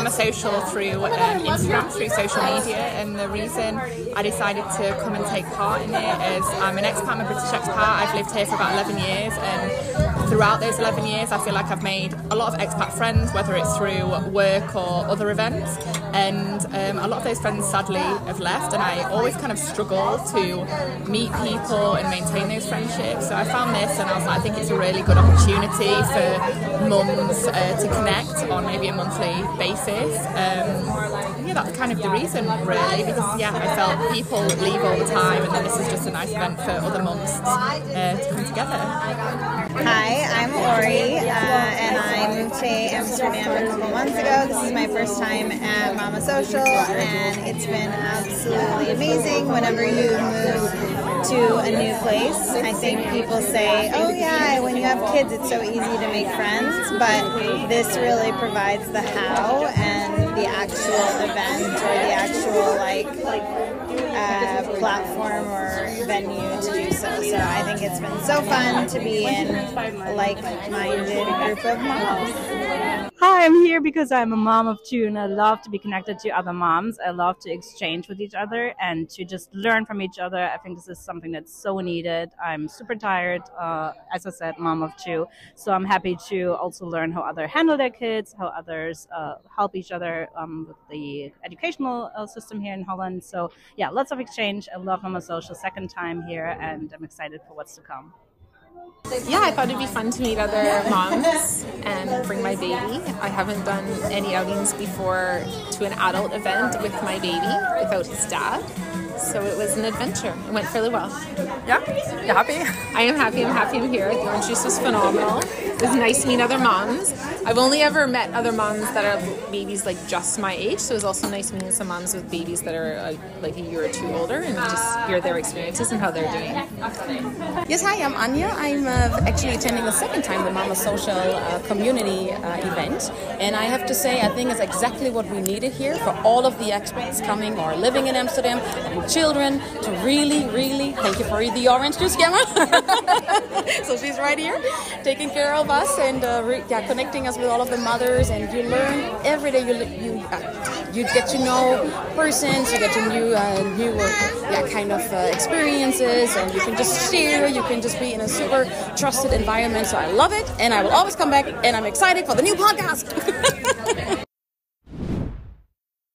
MamaSocial through Instagram, through social media, and the reason I decided to come and take part in it is I'm an expat, I'm a British expat. I've lived here for about 11 years, and throughout those 11 years I feel like I've made a lot of expat friends, whether it's through work or other events, and a lot of those friends sadly have left, and I always kind of struggle to meet people and maintain those friendships. So I found this and I was like, I think it's a really good opportunity for mums to connect on maybe a monthly basis. Yeah, that's kind of the reason really, because I felt people leave all the time, and then this is just a nice event for other mums to come together. Hi, I'm Ori, and I moved to Amsterdam a couple months ago. This is my first time at MamaSocial, and it's been absolutely amazing. Whenever you move to a new place, I think people say, oh yeah, when you have kids it's so easy to make friends, but this really provides the how and the actual event or the actual platform or venue to do so. So I think it's been so fun to be in a like-minded group of moms. Hi, I'm here because I'm a mom of two and I love to be connected to other moms. I love to exchange with each other and to just learn from each other. I think this is something that's so needed. I'm super tired, as I said, mom of two. So I'm happy to also learn how others handle their kids, how others help each other with the educational system here in Holland. So yeah, lots of exchange. I love MamaSocial, second time here, and I'm excited for what's to come. Yeah, I thought it'd be fun to meet other moms and bring my baby. I haven't done any outings before to an adult event with my baby without his dad. So it was an adventure. It went fairly well. Yeah? You happy? I am happy. I'm here. The orange juice was phenomenal. It was nice to meet other moms. I've only ever met other moms that are babies like just my age, so it was also nice meeting some moms with babies that are like a year or two older and just hear their experiences and how they're doing. Yes, hi, I'm Anya. I'm actually attending the second time the MamaSocial community event, and I have to say I think it's exactly what we needed here for all of the expats coming or living in Amsterdam and children to really, thank you for the orange juice, Gemma. So she's right here taking care of us and connecting us with all of the mothers, and you learn every day. You get to know persons, you get to new kind of experiences, and you can just share. You can just be in a super trusted environment. So I love it, and I will always come back. And I'm excited for the new podcast.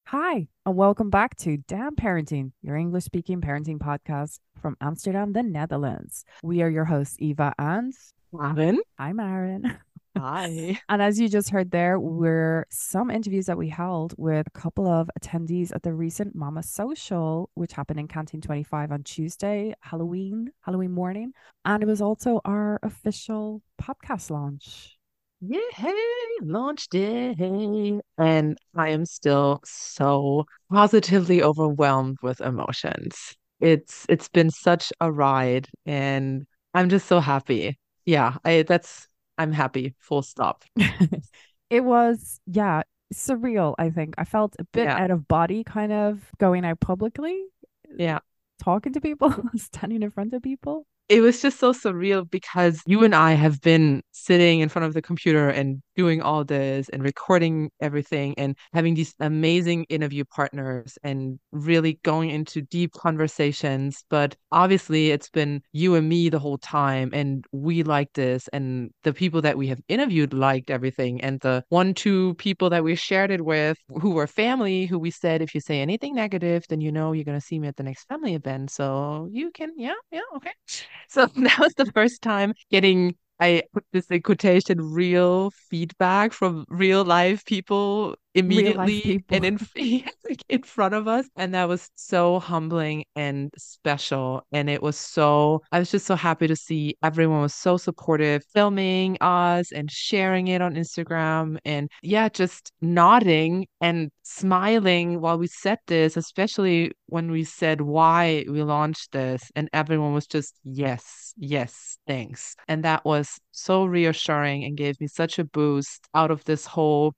Hi, and welcome back to Damn Parenting, your English-speaking parenting podcast from Amsterdam, the Netherlands. We are your hosts, Eva and Maren. Hi, Maren. Hi. And as you just heard there, were some interviews that we held with a couple of attendees at the recent MamaSocial, which happened in Kanteen 25 on Tuesday, Halloween morning. And it was also our official podcast launch. Yay, launch day. And I am still so positively overwhelmed with emotions. It's been such a ride, and I'm just so happy. Yeah, I'm happy, full stop. It was, surreal, I think. I felt a bit out of body kind of going out publicly. Yeah. Talking to people, standing in front of people. It was just so surreal because you and I have been sitting in front of the computer and doing all this and recording everything and having these amazing interview partners and really going into deep conversations. But obviously it's been you and me the whole time, and we liked this, and the people that we have interviewed liked everything. And the 1-2 people that we shared it with who were family, who we said, if you say anything negative, then you know you're going to see me at the next family event. So you can, okay. So that was the first time getting, I put this in quotation, real feedback from real life people immediately and in front of us. And that was so humbling and special. And I was just so happy to see everyone was so supportive, filming us and sharing it on Instagram, and just nodding and smiling while we said this, especially when we said why we launched this, and everyone was just yes, thanks. And that was so reassuring and gave me such a boost out of this whole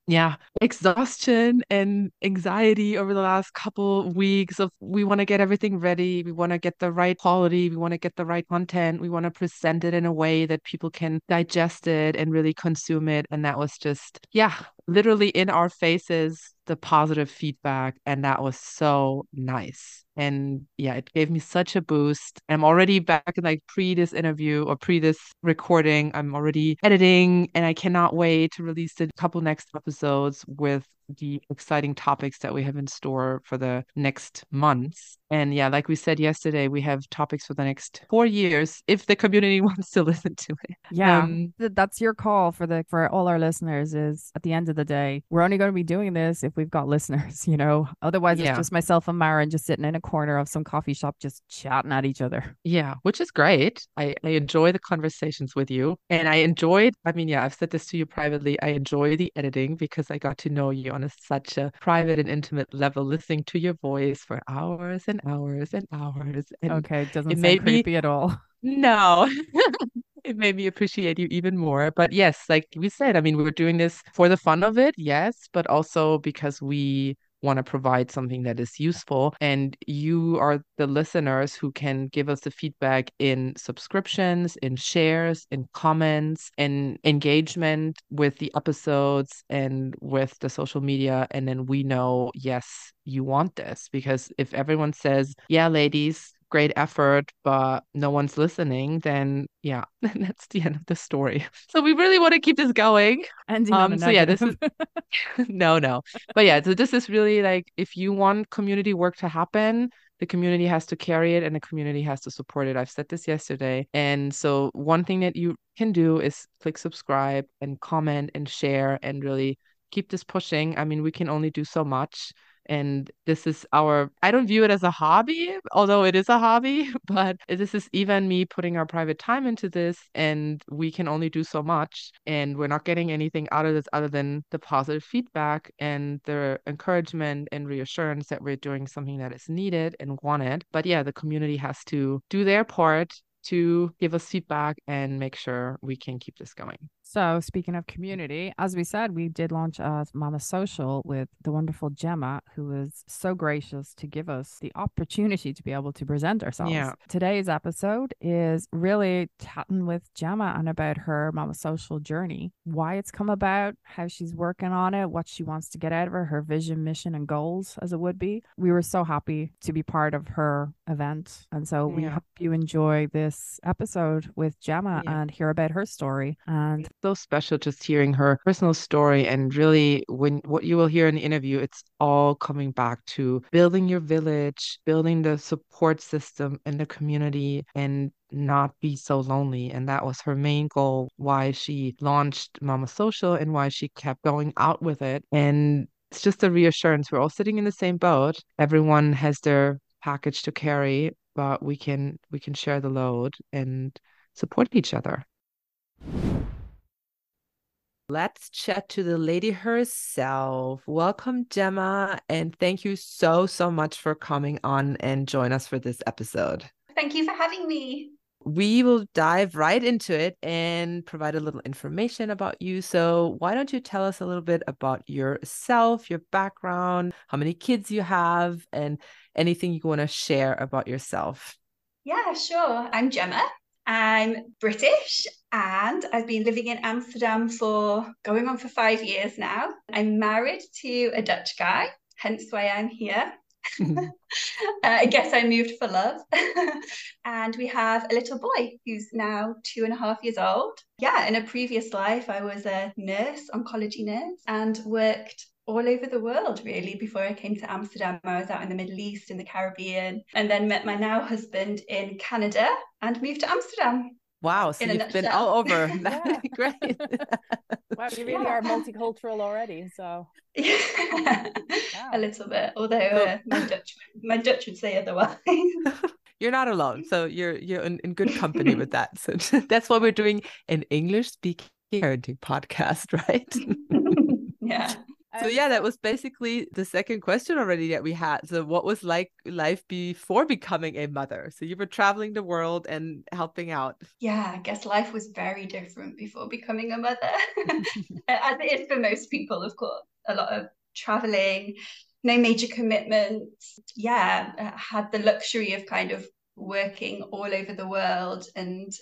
exhaustion and anxiety over the last couple weeks of we want to get everything ready, we want to get the right quality, we want to get the right content, we want to present it in a way that people can digest it and really consume it. And that was just literally in our faces the positive feedback, and that was so nice. And yeah, it gave me such a boost. I'm already back in like pre this interview or pre this recording. I'm already editing, and I cannot wait to release the couple next episodes with the exciting topics that we have in store for the next months. And yeah, like we said yesterday, we have topics for the next 4 years if the community wants to listen to it. Yeah, that's your call for all our listeners. Is at the end of the day, we're only going to be doing this if we've got listeners, you know. Otherwise, it's Yeah. just myself and Maren just sitting in a corner of some coffee shop, just chatting at each other. Yeah, which is great. I enjoy the conversations with you. And I enjoyed, I mean, yeah, I've said this to you privately. I enjoy the editing because I got to know you on such a private and intimate level, listening to your voice for hours and hours and hours. And Okay, doesn't it sound made me, creepy at all. no, it made me appreciate you even more. But yes, like we said, I mean, we were doing this for the fun of it, yes, but also because we want to provide something that is useful. And you are the listeners who can give us the feedback in subscriptions, in shares, in comments, in engagement with the episodes and with the social media. And then we know, yes, you want this. Because if everyone says, yeah, ladies, great effort, but no one's listening, then yeah, that's the end of the story. So we really want to keep this going. Ending on a So yeah, this negative. is no. But yeah, so this is really like if you want community work to happen, the community has to carry it and the community has to support it. I've said this yesterday. And so one thing that you can do is click subscribe and comment and share and really keep this pushing. I mean, we can only do so much. And this is I don't view it as a hobby, although it is a hobby, but this is even me putting our private time into this, and we can only do so much. And we're not getting anything out of this other than the positive feedback and the encouragement and reassurance that we're doing something that is needed and wanted. But yeah, the community has to do their part to give us feedback and make sure we can keep this going. So, speaking of community, as we said, we did launch MamaSocial with the wonderful Gemma, who was so gracious to give us the opportunity to be able to present ourselves. Yeah. Today's episode is really chatting with Gemma and about her MamaSocial journey, why it's come about, how she's working on it, what she wants to get out of her vision, mission, and goals, as it would be. We were so happy to be part of her event. And so we hope you enjoy this episode with Gemma and hear about her story. And so special just hearing her personal story, and really what you will hear in the interview, it's all coming back to building your village, building the support system in the community, and not be so lonely. And that was her main goal, why she launched MamaSocial and why she kept going out with it. And it's just a reassurance. We're all sitting in the same boat. Everyone has their package to carry, but we can share the load and support each other. Let's chat to the lady herself. Welcome, Gemma, and thank you so much for coming on and join us for this episode. Thank you for having me. We will dive right into it and provide a little information about you. So why don't you tell us a little bit about yourself, your background, how many kids you have, and anything you want to share about yourself? Yeah, sure. I'm Gemma. I'm British and I've been living in Amsterdam for going on for 5 years now. I'm married to a Dutch guy, hence why I'm here. I guess I moved for love. And we have a little boy who's now 2.5 years old. Yeah, in a previous life, I was a nurse, oncology nurse, and worked all over the world, really. Before I came to Amsterdam, I was out in the Middle East, in the Caribbean, and then met my now husband in Canada and moved to Amsterdam. Wow, so you've been all over. Great. Wow, you really are multicultural already. So a little bit, although my Dutch would say otherwise. You're not alone, so you're in good company with that. So that's why we're doing an English-speaking parenting podcast, right? Yeah. So yeah, that was basically the second question already that we had. So what was like life before becoming a mother? So you were traveling the world and helping out. Yeah, I guess life was very different before becoming a mother, as it is for most people, of course. A lot of traveling, no major commitments. Yeah, I had the luxury of kind of working all over the world and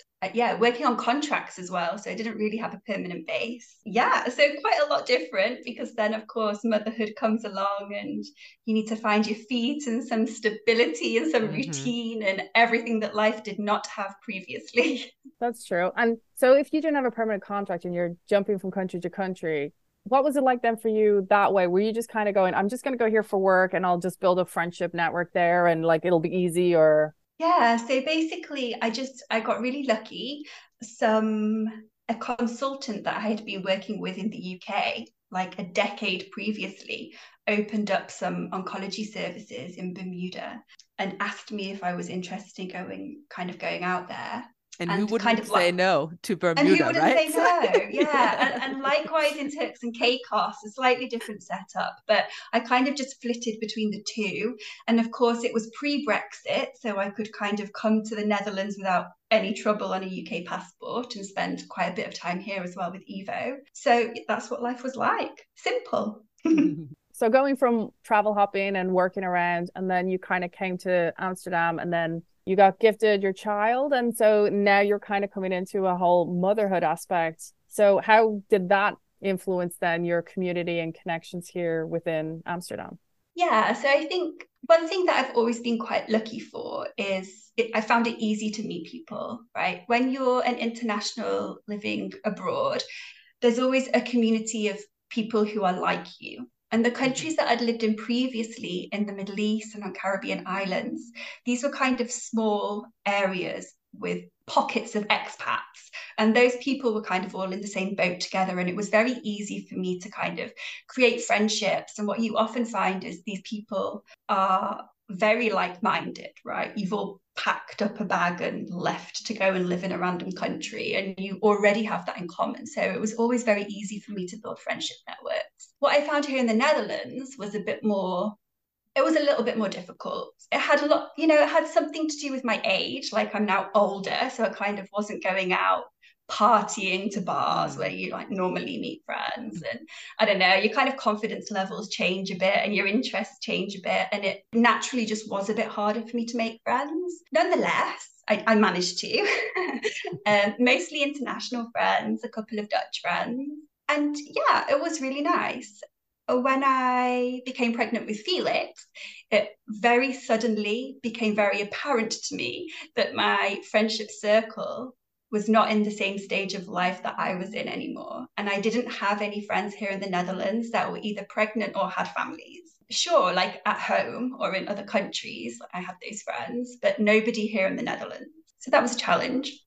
working on contracts as well. So I didn't really have a permanent base. Yeah, so quite a lot different, because then of course motherhood comes along and you need to find your feet and some stability and some routine and everything that life did not have previously. That's true. And so if you didn't have a permanent contract and you're jumping from country to country, what was it like then for you that way? Were you just kind of going, I'm just going to go here for work and I'll just build a friendship network there and like it'll be easy? Or Yeah, so basically I got really lucky. A consultant that I had been working with in the UK like a decade previously opened up some oncology services in Bermuda and asked me if I was interested in going out there. And who wouldn't kind of say no to Bermuda, and who wouldn't right? say no? Yeah. and likewise in Turks and Caicos, a slightly different setup, but I kind of just flitted between the two. And of course it was pre-Brexit, so I could kind of come to the Netherlands without any trouble on a UK passport and spend quite a bit of time here as well with Evo. So that's what life was like. Simple. So going from travel hopping and working around, and then you kind of came to Amsterdam, and then you got gifted your child. And so now you're kind of coming into a whole motherhood aspect. So how did that influence then your community and connections here within Amsterdam? Yeah, so I think one thing that I've always been quite lucky for is I found it easy to meet people, right? When you're an international living abroad, there's always a community of people who are like you. And the countries that I'd lived in previously in the Middle East and on Caribbean islands, these were kind of small areas with pockets of expats. And those people were kind of all in the same boat together. And it was very easy for me to kind of create friendships. And what you often find is these people are very like-minded, right? You've all packed up a bag and left to go and live in a random country, and you already have that in common. So it was always very easy for me to build friendship networks. What I found here in the Netherlands was a little bit more difficult. It had it had something to do with my age. Like I'm now older, so I kind of wasn't going out partying to bars where you like normally meet friends. And I don't know, your kind of confidence levels change a bit and your interests change a bit. And it naturally just was a bit harder for me to make friends. Nonetheless, I managed to. Mostly international friends, a couple of Dutch friends. And yeah, it was really nice. When I became pregnant with Felix, it very suddenly became very apparent to me that my friendship circle was not in the same stage of life that I was in anymore. And I didn't have any friends here in the Netherlands that were either pregnant or had families. Sure, like at home or in other countries, I had those friends, but nobody here in the Netherlands. So that was a challenge.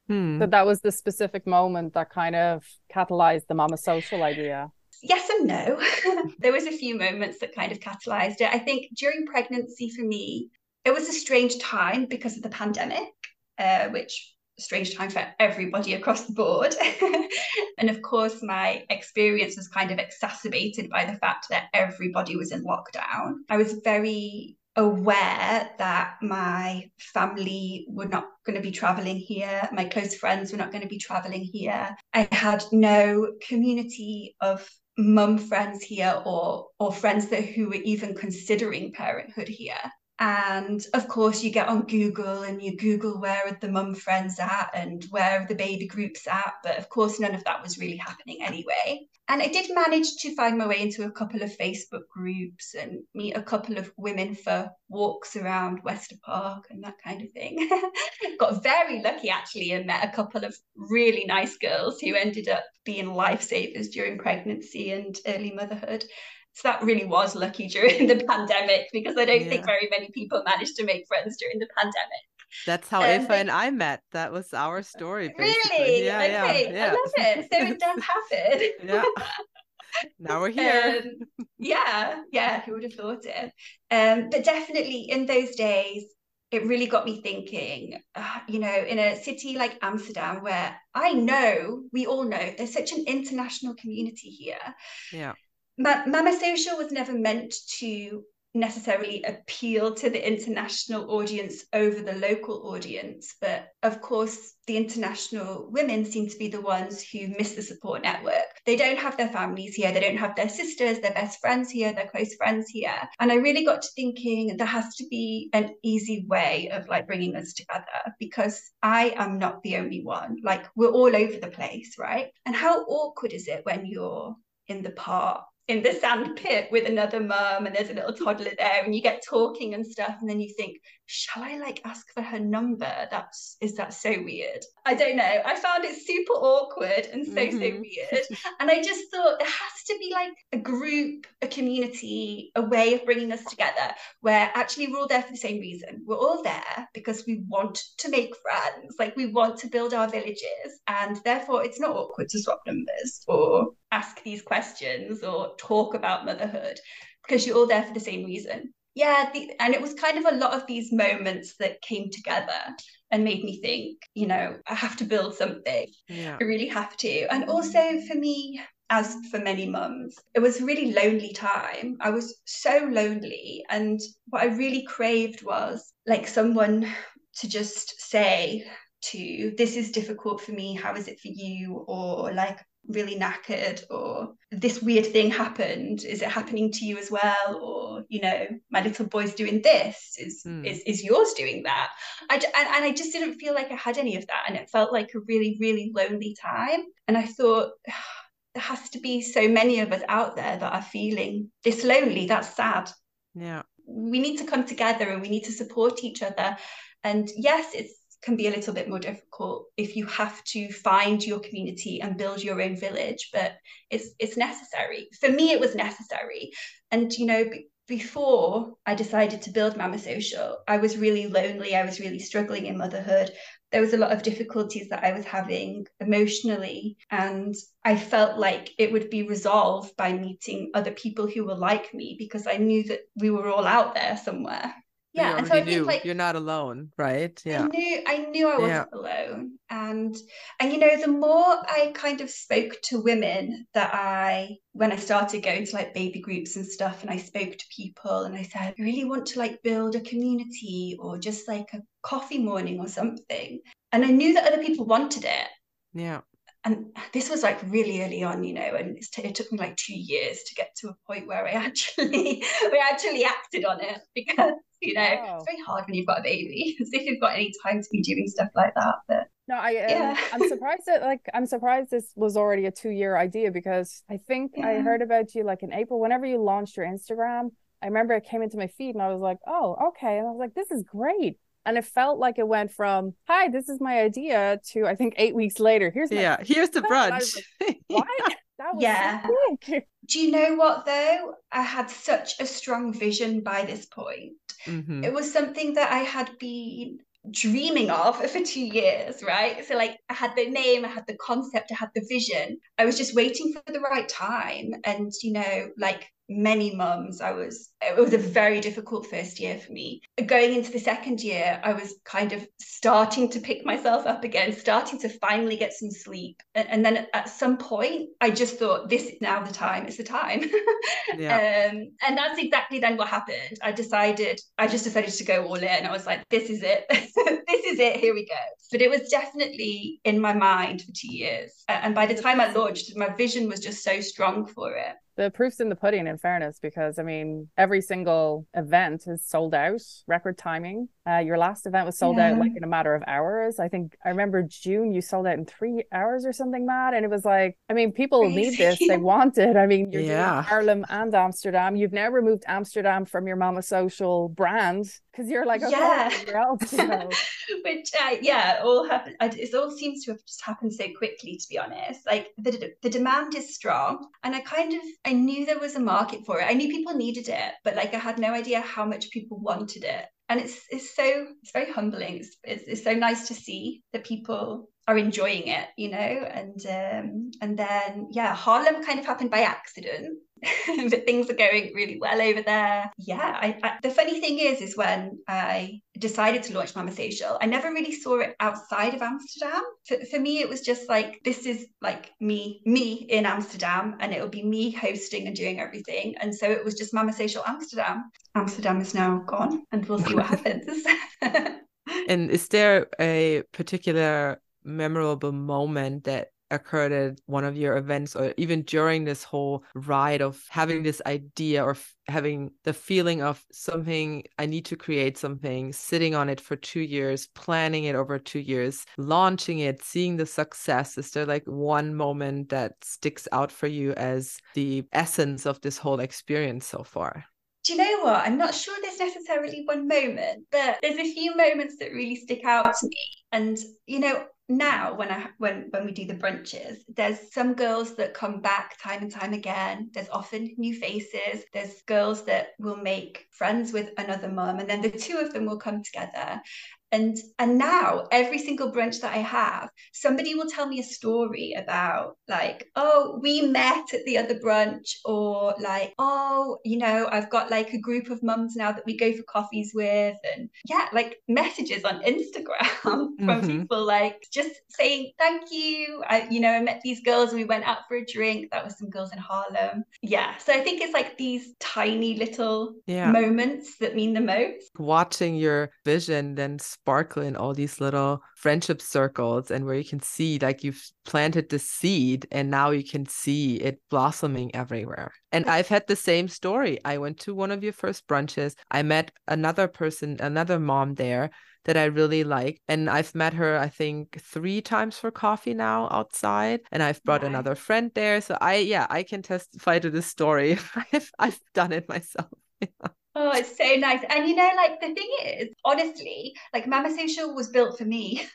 So that was the specific moment that kind of catalyzed the MamaSocial idea. Yes and no. There was a few moments that kind of catalyzed it. I think during pregnancy for me, it was a strange time because of the pandemic, which strange time for everybody across the board. And of course, my experience was kind of exacerbated by the fact that everybody was in lockdown. I was very aware that my family were not going to be traveling here. My close friends were not going to be traveling here. I had no community of mum friends here or friends who were even considering parenthood here. And of course, you get on Google and you Google where are the mum friends at and where are the baby groups at. But of course, none of that was really happening anyway. And I did manage to find my way into a couple of Facebook groups and meet a couple of women for walks around Wester Park and that kind of thing. Got very lucky actually and met a couple of really nice girls who ended up being lifesavers during pregnancy and early motherhood. So that really was lucky during the pandemic, because I don't think very many people managed to make friends during the pandemic. That's how Eva and I met. That was our story, basically. Really? Yeah, okay, yeah. I love it. So it does happen. Yeah. Now we're here. Yeah, who would have thought it? But definitely in those days, it really got me thinking, in a city like Amsterdam, where we all know there's such an international community here. Yeah. MamaSocial was never meant to necessarily appeal to the international audience over the local audience. But of course, the international women seem to be the ones who miss the support network. They don't have their families here. They don't have their sisters, their best friends here, their close friends here. And I really got to thinking there has to be an easy way of like bringing us together, because I am not the only one. Like, we're all over the place, right? And how awkward is it when you're in the park, in the sand pit with another mum, and there's a little toddler there, and you get talking and stuff, and then you think, shall I like ask for her number? Is that so weird? I don't know. I found it super awkward and so weird. And I just thought there has to be like a group, a community, a way of bringing us together where actually we're all there for the same reason. We're all there because we want to make friends, like we want to build our villages, and therefore it's not awkward to swap numbers or ask these questions or talk about motherhood, because you're all there for the same reason. Yeah, and it was kind of a lot of these moments that came together and made me think, you know, I have to build something. Yeah. I really have to. And also for me, as for many mums, it was a really lonely time. I was so lonely. And what I really craved was like someone to just say to, this is difficult for me, how is it for you? Or like, really knackered, or this weird thing happened, is it happening to you as well? Or, you know, my little boy's doing this, is yours doing that? And I just didn't feel like I had any of that, and it felt like a really, really lonely time. And I thought, there has to be so many of us out there that are feeling this lonely. That's sad. Yeah, we need to come together and we need to support each other. And yes, it can be a little bit more difficult if you have to find your community and build your own village, but it's necessary. For me, it was necessary. And, you know, before I decided to build MamaSocial, I was really lonely. I was really struggling in motherhood. There was a lot of difficulties that I was having emotionally, and I felt like it would be resolved by meeting other people who were like me, because I knew that we were all out there somewhere. Yeah, and so I think like you're not alone, right? Yeah, I knew I wasn't alone, and you know, the more I kind of spoke to women when I started going to like baby groups and stuff, and I spoke to people and I said, I really want to like build a community or just like a coffee morning or something, and I knew that other people wanted it. Yeah. And this was like really early on, you know, and it took me like 2 years to get to a point where I actually acted on it, because, you know, It's very hard when you've got a baby, as if you've got any time to be doing stuff like that. But no, I'm surprised I'm surprised this was already a 2-year idea, because I think I heard about you like in April, whenever you launched your Instagram. I remember it came into my feed and I was like, oh, okay. And I was like, this is great. And it felt like it went from, hi, this is my idea, to I think 8 weeks later, here's the brunch. Like, what? That was so big. Do you know what though? I had such a strong vision by this point. It was something that I had been dreaming of for 2 years, right? So like I had the name, I had the concept, I had the vision. I was just waiting for the right time. And, you know, like many mums, it was a very difficult first year for me. Going into the second year, I was kind of starting to pick myself up again, starting to finally get some sleep. And then at some point, I just thought, this is now the time, it's the time. And that's exactly then what happened. I just decided to go all in. I was like, this is it. This is it, here we go. But it was definitely in my mind for 2 years. And by the time I launched, my vision was just so strong for it. The proof's in the pudding, in fairness, because I mean, every single event is sold out, record timing. Your last event was sold out like in a matter of hours. I think I remember June, you sold out in 3 hours or something mad. And it was like, I mean, people need this, they want it. I mean, you're doing Harlem and Amsterdam. You've now removed Amsterdam from your MamaSocial brand, because you're like, okay, where else, you know? Which it all happened. It all seems to have just happened so quickly, to be honest. Like the demand is strong, and I knew there was a market for it. I knew people needed it, but like I had no idea how much people wanted it. And it's very humbling. It's so nice to see that people are enjoying it, you know. And then Harlem kind of happened by accident. but things are going really well over there. Yeah, the funny thing is when I decided to launch MamaSocial, I never really saw it outside of Amsterdam. For me, it was just like, this is like me in Amsterdam, and it'll be me hosting and doing everything. And so it was just MamaSocial Amsterdam. Amsterdam is now gone, and we'll see what happens. And is there a particular memorable moment that occurred at one of your events, or even during this whole ride of having this idea, or having the feeling of something, I need to create something, sitting on it for 2 years, planning it over 2 years, launching it, seeing the success? Is there like one moment that sticks out for you as the essence of this whole experience so far? Do you know what? I'm not sure there's necessarily one moment, but there's a few moments that really stick out to me. And, you know, now when we do the brunches, there's some girls that come back time and time again. There's often new faces. There's girls that will make friends with another mum, and then the two of them will come together. And now every single brunch that I have, somebody will tell me a story about like, oh, we met at the other brunch, or like, oh, you know, I've got like a group of mums now that we go for coffees with. And yeah, like messages on Instagram from people like just saying thank you. I met these girls and we went out for a drink. That was some girls in Harlem. Yeah. So I think it's like these tiny little moments that mean the most. Watching your vision then sparkle in all these little friendship circles, and where you can see like you've planted the seed and now you can see it blossoming everywhere. And I've had the same story. I went to one of your first brunches. I met another person, another mom there that I really like. And I've met her, I think, 3 times for coffee now outside. And I've brought another friend there. So I can testify to this story. I've done it myself. Oh, it's so nice. And you know, like the thing is, honestly, like MamaSocial was built for me.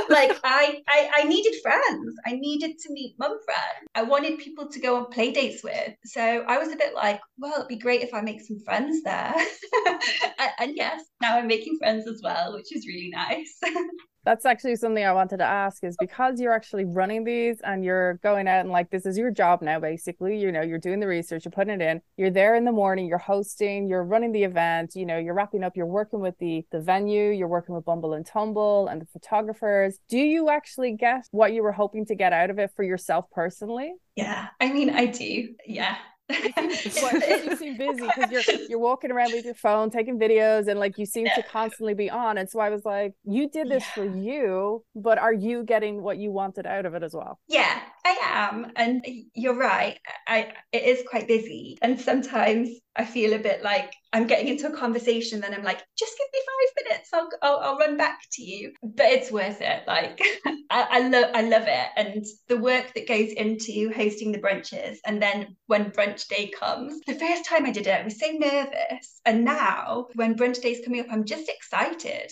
Like I needed friends. I needed to meet mum friends. I wanted people to go on play dates with. So I was a bit like, well, it'd be great if I make some friends there. And yes, now I'm making friends as well, which is really nice. That's actually something I wanted to ask, is because you're actually running these and you're going out and like, this is your job now, basically, you know, you're doing the research, you're putting it in, you're there in the morning, you're hosting, you're running the event, you know, you're wrapping up, you're working with the venue, you're working with Bumble and Tumble and the photographers. Do you actually get what you were hoping to get out of it for yourself personally? Yeah, I mean, I do. Yeah. You seem busy because you're walking around with your phone taking videos, and like you seem to constantly be on. And so I was like, you did this for you, but are you getting what you wanted out of it as well? Yeah, I am. And you're right, it is quite busy, and sometimes I feel a bit like I'm getting into a conversation, then I'm like, just give me 5 minutes, I'll run back to you. But it's worth it. Like I love it, and the work that goes into hosting the brunches. And then when brunch day comes, the first time I did it, I was so nervous, and now when brunch day is coming up, I'm just excited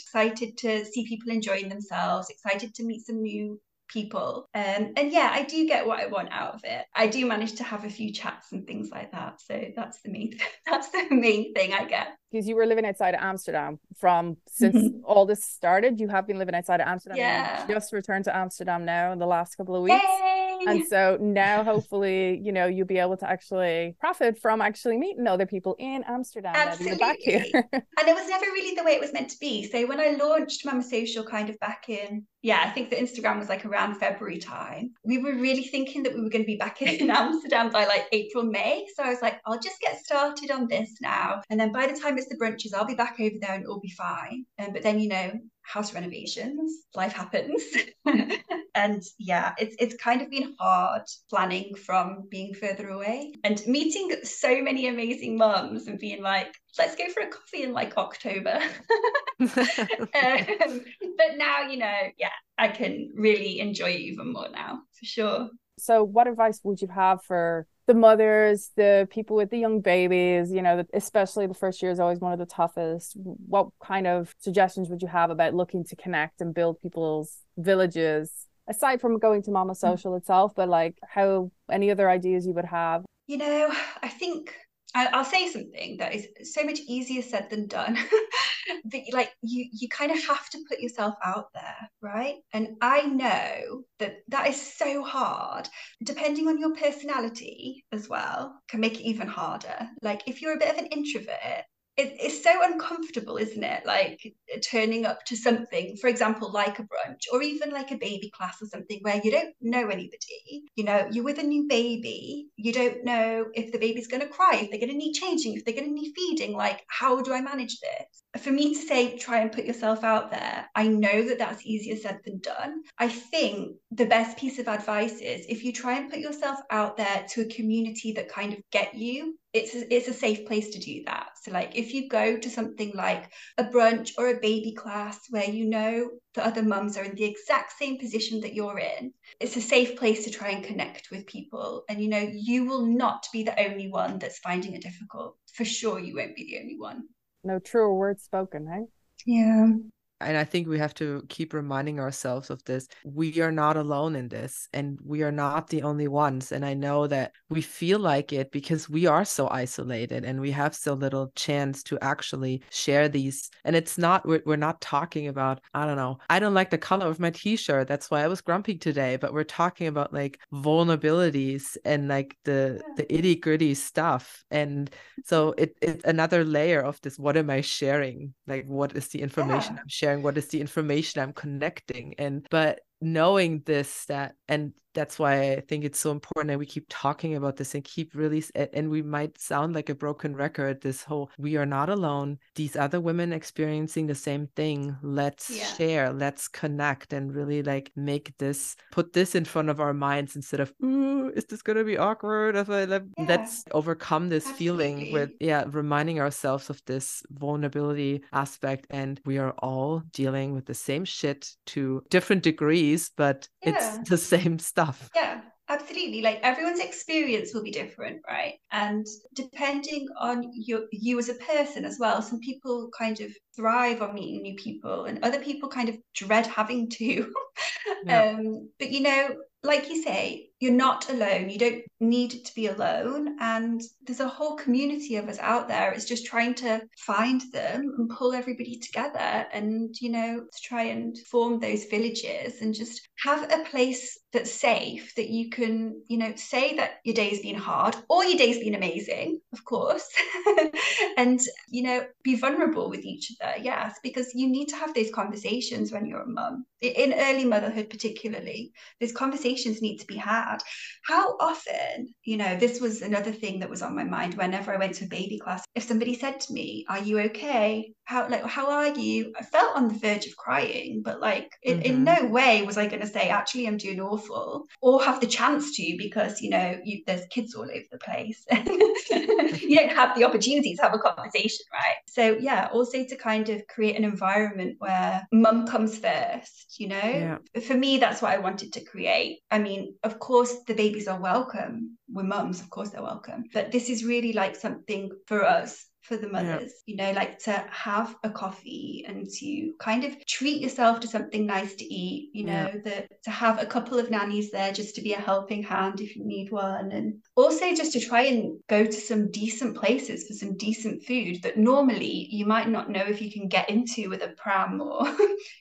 to see people enjoying themselves, excited to meet some new people. And yeah, I do get what I want out of it. I do manage to have a few chats and things like that. So that's the main thing I get. Because you were living outside of Amsterdam since all this started. You have been living outside of Amsterdam. Yeah. You just returned to Amsterdam now in the last couple of weeks. Yay! And so now hopefully, you know, you'll be able to actually profit from actually meeting other people in Amsterdam. Absolutely. Back here. And it was never really the way it was meant to be. So when I launched MamaSocial kind of back in, I think the Instagram was like around February time, we were really thinking that we were going to be back in Amsterdam by like April, May. So I was like, I'll just get started on this now. And then by the time it's the brunches, I'll be back over there and it'll be fine. But then, you know, house renovations, life happens. And yeah, it's kind of been hard planning from being further away and meeting so many amazing mums and being like, let's go for a coffee in like October. But now, you know, I can really enjoy it even more now, for sure. So what advice would you have for the mothers, the people with the young babies, you know, especially the first year is always one of the toughest? What kind of suggestions would you have about looking to connect and build people's villages, aside from going to MamaSocial itself, but like how any other ideas you would have? You know, I think I'll say something that is so much easier said than done. But like you kind of have to put yourself out there, right? And I know that that is so hard. Depending on your personality as well, can make it even harder. Like if you're a bit of an introvert, it's so uncomfortable, isn't it? Like turning up to something, for example, like a brunch or even like a baby class or something where you don't know anybody. You know, you're with a new baby. You don't know if the baby's going to cry, if they're going to need changing, if they're going to need feeding. Like, how do I manage this? For me to say, try and put yourself out there, I know that that's easier said than done. I think the best piece of advice is if you try and put yourself out there to a community that kind of get you, it's a safe place to do that. So like if you go to something like a brunch or a baby class where you know the other mums are in the exact same position that you're in, it's a safe place to try and connect with people. And you know, you will not be the only one that's finding it difficult. For sure, you won't be the only one. No truer words spoken, eh? Yeah. And I think we have to keep reminding ourselves of this. We are not alone in this, and we are not the only ones. And I know that we feel like it because we are so isolated and we have so little chance to actually share these. And it's not, we're not talking about, I don't know, I don't like the color of my t-shirt. That's why I was grumpy today. But we're talking about like vulnerabilities and like the itty gritty stuff. And so it's another layer of this. What am I sharing? Like, what is the information I'm sharing? What is the information I'm connecting? But knowing this, and that's why I think it's so important that we keep talking about this and keep really, and we might sound like a broken record, this whole, we are not alone. These other women experiencing the same thing. Let's share, let's connect, and really like put this in front of our minds instead of, ooh, is this going to be awkward? Let's overcome this feeling with, reminding ourselves of this vulnerability aspect. And we are all dealing with the same shit to different degrees, but it's the same stuff. Yeah, absolutely. Like everyone's experience will be different, right? And depending on you as a person as well, some people kind of thrive on meeting new people and other people kind of dread having to. But you know, like you say, you're not alone. You don't need to be alone. And there's a whole community of us out there. It's just trying to find them and pull everybody together and, you know, to try and form those villages and just have a place that's safe that you can, you know, say that your day's been hard or your day's been amazing, of course. And, you know, be vulnerable with each other. Yes, because you need to have those conversations when you're a mum. In early motherhood, particularly, those conversations need to be had. How often, you know, this was another thing that was on my mind whenever I went to a baby class. If somebody said to me, "Are you okay? How are you?" I felt on the verge of crying, but like in no way was I going to say, "Actually, I'm doing awful," or have the chance to, because you know there's kids all over the place. You don't have the opportunity to have a conversation, right? So yeah, also to kind of create an environment where mum comes first, you know. For me, that's what I wanted to create. I mean, of course the babies are welcome. We're mums, of course they're welcome, but this is really like something for us, for the mothers, you know, like to have a coffee and to kind of treat yourself to something nice to eat, you know, to have a couple of nannies there just to be a helping hand if you need one. And also just to try and go to some decent places for some decent food that normally you might not know if you can get into with a pram, or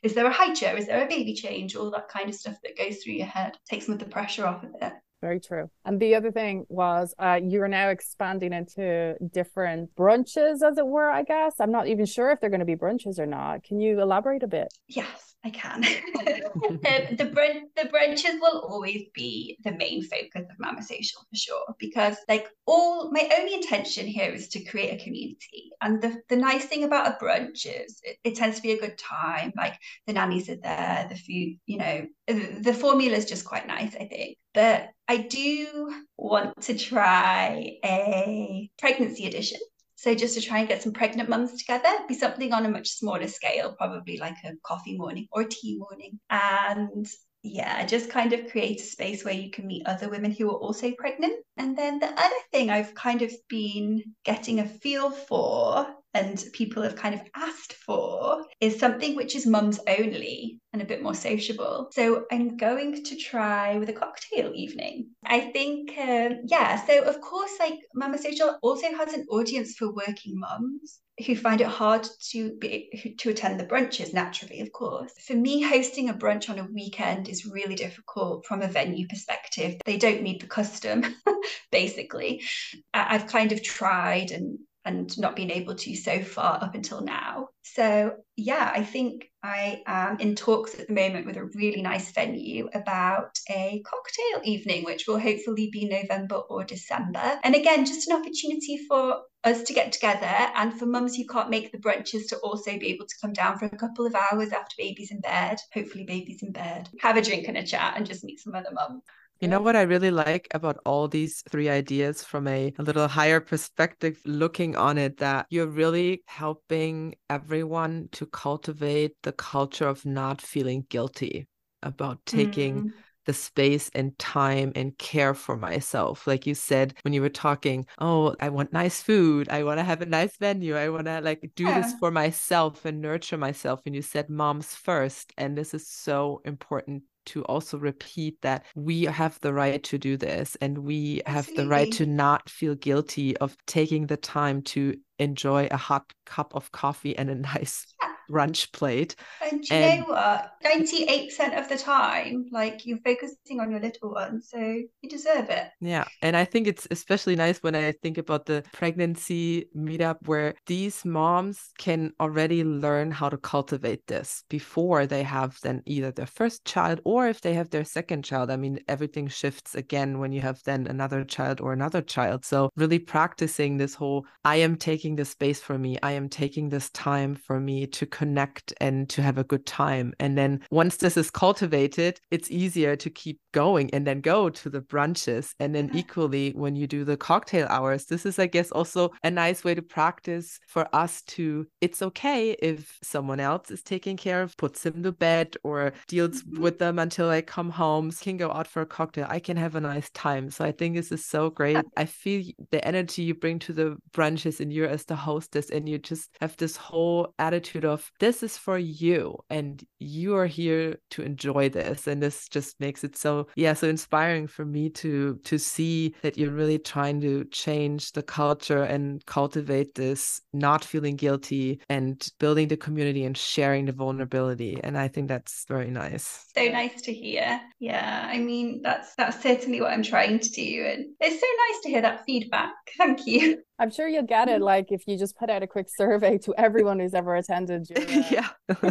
is there a high chair, is there a baby change, all that kind of stuff that goes through your head. Takes some of the pressure off of it. Very true. And the other thing was you're now expanding into different brunches, as it were, I guess. I'm not even sure if they're going to be brunches or not. Can you elaborate a bit? Yes, I can. The brunches will always be the main focus of MamaSocial for sure, because like my only intention here is to create a community. And the nice thing about a brunch is it tends to be a good time. Like the nannies are there, the food, you know, the formula is just quite nice, I think. But I do want to try a pregnancy edition. So just to try and get some pregnant mums together, be something on a much smaller scale, probably like a coffee morning or a tea morning. And yeah, just kind of create a space where you can meet other women who are also pregnant. And then the other thing I've kind of been getting a feel for, and people have kind of asked for is something which is mums only and a bit more sociable. So I'm going to try with a cocktail evening. I think, so of course, like MamaSocial also has an audience for working mums who find it hard to attend the brunches naturally, of course. For me, hosting a brunch on a weekend is really difficult from a venue perspective. They don't meet the custom, basically. I've kind of tried and not been able to so far up until now. So yeah, I think I am in talks at the moment with a really nice venue about a cocktail evening, which will hopefully be November or December. And again, just an opportunity for us to get together and for mums who can't make the brunches to also be able to come down for a couple of hours after baby's in bed, hopefully baby's in bed, have a drink and a chat and just meet some other mums. You know what I really like about all these three ideas from a little higher perspective, looking on it, that you're really helping everyone to cultivate the culture of not feeling guilty about taking the space and time and care for myself. Like you said, when you were talking, oh, I want nice food. I want to have a nice venue. I want to like do this for myself and nurture myself. And you said moms first. And this is so important to also repeat that we have the right to do this, and we have the right to not feel guilty of taking the time to enjoy a hot cup of coffee and a nice brunch plate. And do you know what? 98% of the time, like, you're focusing on your little one, so you deserve it. Yeah. And I think it's especially nice when I think about the pregnancy meetup where these moms can already learn how to cultivate this before they have then either their first child, or if they have their second child. I mean, everything shifts again when you have then another child or another child. So really practicing this whole, I am taking this space for me. I am taking this time for me to connect and to have a good time. And then once this is cultivated, it's easier to keep going and then go to the brunches. And then equally, when you do the cocktail hours, this is, I guess, also a nice way to practice for us to, it's okay if someone else is taking care of, puts them to bed or deals with them until I come home, can go out for a cocktail. I can have a nice time. So I think this is so great. I feel the energy you bring to the brunches, and you're as the hostess, and you just have this whole attitude of, this is for you and you are here to enjoy this. And this just makes it so inspiring for me to see that you're really trying to change the culture and cultivate this not feeling guilty and building the community and sharing the vulnerability. And I think that's very nice. So nice to hear. Yeah, I mean, that's certainly what I'm trying to do. And it's so nice to hear that feedback. Thank you. I'm sure you'll get it, like, if you just put out a quick survey to everyone who's ever attended your,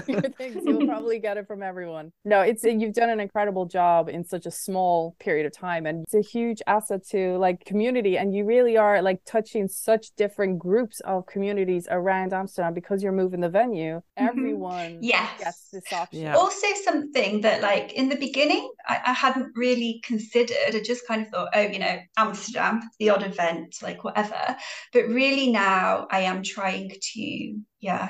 your things, you'll probably get it from everyone. No, you've done an incredible job in such a small period of time, and it's a huge asset to, like, community, and you really are, like, touching such different groups of communities around Amsterdam because you're moving the venue. Everyone gets this option. Yeah. Also something that, like, in the beginning, I hadn't really considered. I just kind of thought, oh, you know, Amsterdam, the odd event, like whatever. But really now I am trying to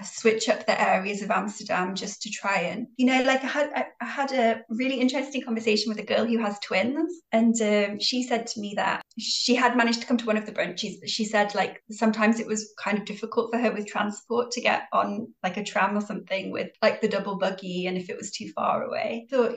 switch up the areas of Amsterdam just to try and, you know, like I had a really interesting conversation with a girl who has twins, and she said to me that she had managed to come to one of the brunches, but she said, like, sometimes it was kind of difficult for her with transport to get on, like, a tram or something with, like, the double buggy, and if it was too far away. I thought,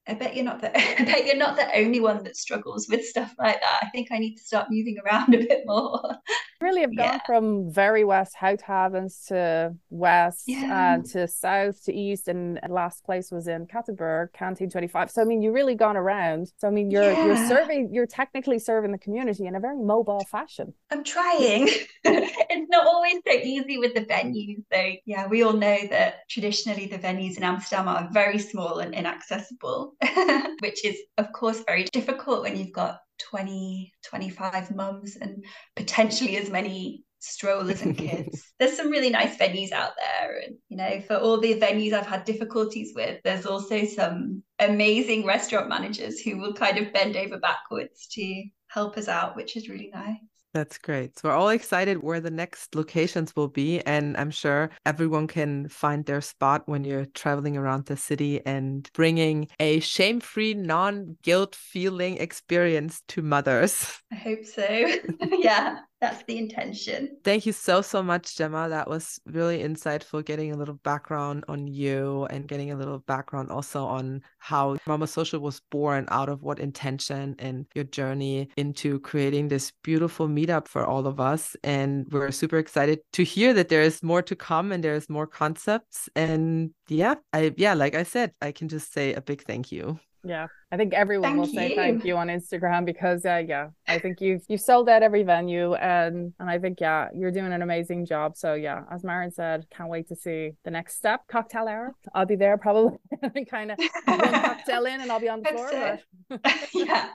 I bet you're not the only one that struggles with stuff like that. I think I need to start moving around a bit more. Really have gone from very west Houthavens to west and to south to east, and last place was in Kattenburg, Kanteen 25. So I mean, you really gone around. So I mean, you're technically serving the community in a very mobile fashion. I'm trying. It's not always so easy with the venues. So we all know that traditionally the venues in Amsterdam are very small and inaccessible, which is of course very difficult when you've got 25 mums and potentially as many strollers and kids. There's some really nice venues out there, and, you know, for all the venues I've had difficulties with, there's also some amazing restaurant managers who will kind of bend over backwards to help us out, which is really nice. That's great. So we're all excited where the next locations will be. And I'm sure everyone can find their spot when you're traveling around the city and bringing a shame-free, non-guilt feeling experience to mothers. I hope so. Yeah. That's the intention. Thank you so much, Gemma. That was really insightful, getting a little background on you and getting a little background also on how MamaSocial was born, out of what intention, and your journey into creating this beautiful meetup for all of us. And we're super excited to hear that there is more to come and there's more concepts. And like I said, I can just say a big thank you. Yeah, I think everyone will say thank you on Instagram because I think you've sold out every venue, and I think you're doing an amazing job. So as Maren said, can't wait to see the next step, cocktail hour. I'll be there probably kind of one cocktail in and I'll be on the floor. Yeah.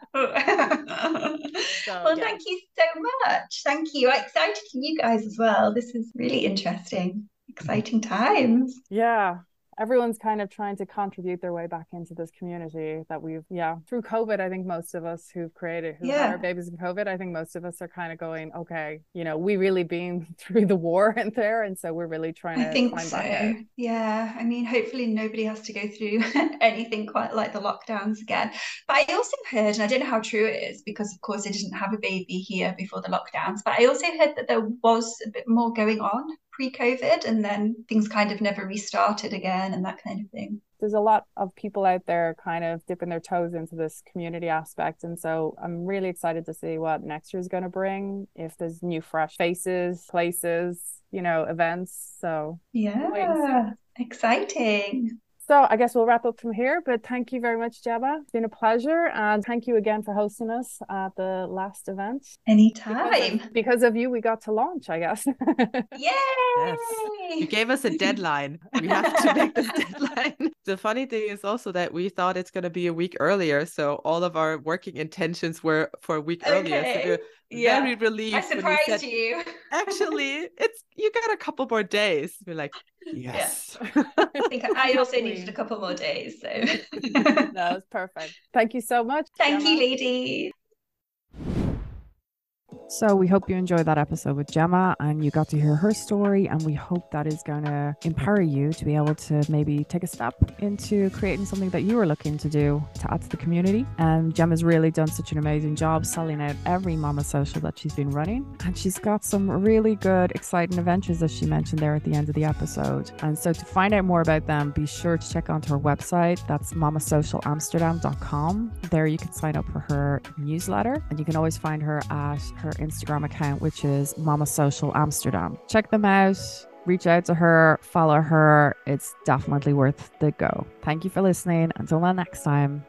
Well, thank you so much. Thank you. I'm excited for you guys as well. This is really interesting, exciting times. Yeah. Everyone's kind of trying to contribute their way back into this community that we've, through COVID. I think most of us who had our babies in COVID, I think most of us are kind of going, okay, we really been through the war and there. And so we're really trying to climb back out. Yeah. I mean, hopefully nobody has to go through anything quite like the lockdowns again. But I also heard, and I don't know how true it is because of course I didn't have a baby here before the lockdowns, but I also heard that there was a bit more going on pre-COVID, and then things kind of never restarted again and that kind of thing. There's a lot of people out there kind of dipping their toes into this community aspect, and so I'm really excited to see what next year is going to bring, if there's new fresh faces, places, events. So exciting. So I guess we'll wrap up from here, but thank you very much, Gemma. It's been a pleasure. And thank you again for hosting us at the last event. Anytime. Because of you, we got to launch, I guess. Yay! Yes. You gave us a deadline. We have to make this deadline. The funny thing is also that we thought it's going to be a week earlier. So all of our working intentions were for a week earlier. So we were very relieved. I surprised you. Actually, you got a couple more days. We're like, yes. I think I also needed a couple more days. So that was perfect. Thank you so much. Thank you, ladies. So we hope you enjoyed that episode with Gemma and you got to hear her story, and we hope that is going to empower you to be able to maybe take a step into creating something that you are looking to do to add to the community. And Gemma's really done such an amazing job selling out every MamaSocial that she's been running, and she's got some really good exciting adventures as she mentioned there at the end of the episode. And so to find out more about them, be sure to check onto her website. That's MamaSocialAmsterdam.com. There you can sign up for her newsletter, and you can always find her at her Instagram account, which is MamaSocial Amsterdam. Check them out, reach out to her, follow her. It's definitely worth the go. Thank you for listening. Until next time.